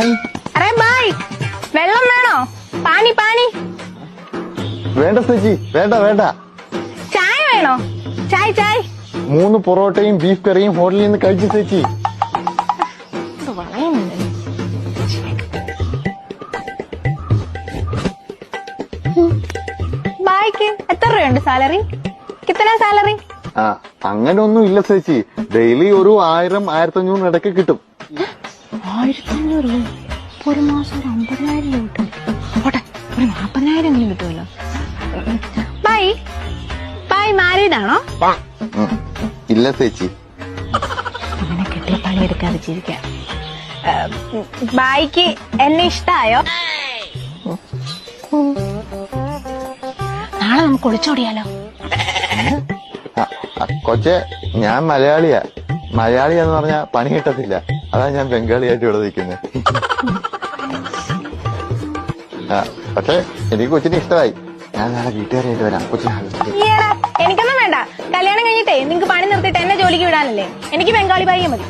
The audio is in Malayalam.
അറേ ബായ്, വെള്ളം വേണോ? പാനി പാനി. വേണ്ട ചേച്ചി, വേണ്ട വേണ്ട. ചായ വേണോ? ചായ ചായ. 3 പൊറോട്ടയും ബീഫ് കറിയും ഹോട്ടലിൽ നിന്ന് കഴിച്ചു ചേച്ചി. ബായ്ക്ക് എത്ര രൂപയുണ്ട് സാലറി? കിത്തന സാലറി? അങ്ങനെ ഒന്നും ഇല്ല ചേച്ചി. ഡെയിലി ഒരു 1000-1500 ഇടയ്ക്ക് കിട്ടും. 1500 രൂപ ഒരു മാസം? 50,000 രൂപ കിട്ടും. പോട്ടെ, ഒരു 40,000 കിട്ടുമല്ലോ. ബായ് ബായ് മാരീഡ് ആണോ? ഇല്ല ചേച്ചി. അങ്ങനെ കെട്ടിയ പണിയെടുക്കാതെ ജീവിക്കാം. ബായ്ക്ക് എന്നെ ഇഷ്ടായോ? നാളെ നമുക്ക് ഒളിച്ചോടിയാലോ? കൊച്ചെ, ഞാൻ മലയാളിയാ. മലയാളിയാന്ന് പറഞ്ഞാ പണി കിട്ടത്തില്ല. അതാ ഞാൻ ബംഗാളിയായിട്ട് ഇവിടെ നിൽക്കുന്നത്. പക്ഷെ എനിക്ക് കൊച്ചിനെ ഇഷ്ടമായി. ഞാൻ നാളെ വീട്ടുകാരായിട്ട് വരാം. കൊച്ചിനെ എനിക്കൊന്നും വേണ്ട. കല്യാണം കഴിഞ്ഞിട്ടേ നിങ്ങക്ക് പണി നിർത്തിയിട്ട് എന്നെ ജോലിക്ക് വിടാനല്ലേ? എനിക്ക് ബംഗാളി ഭാര്യ മതി.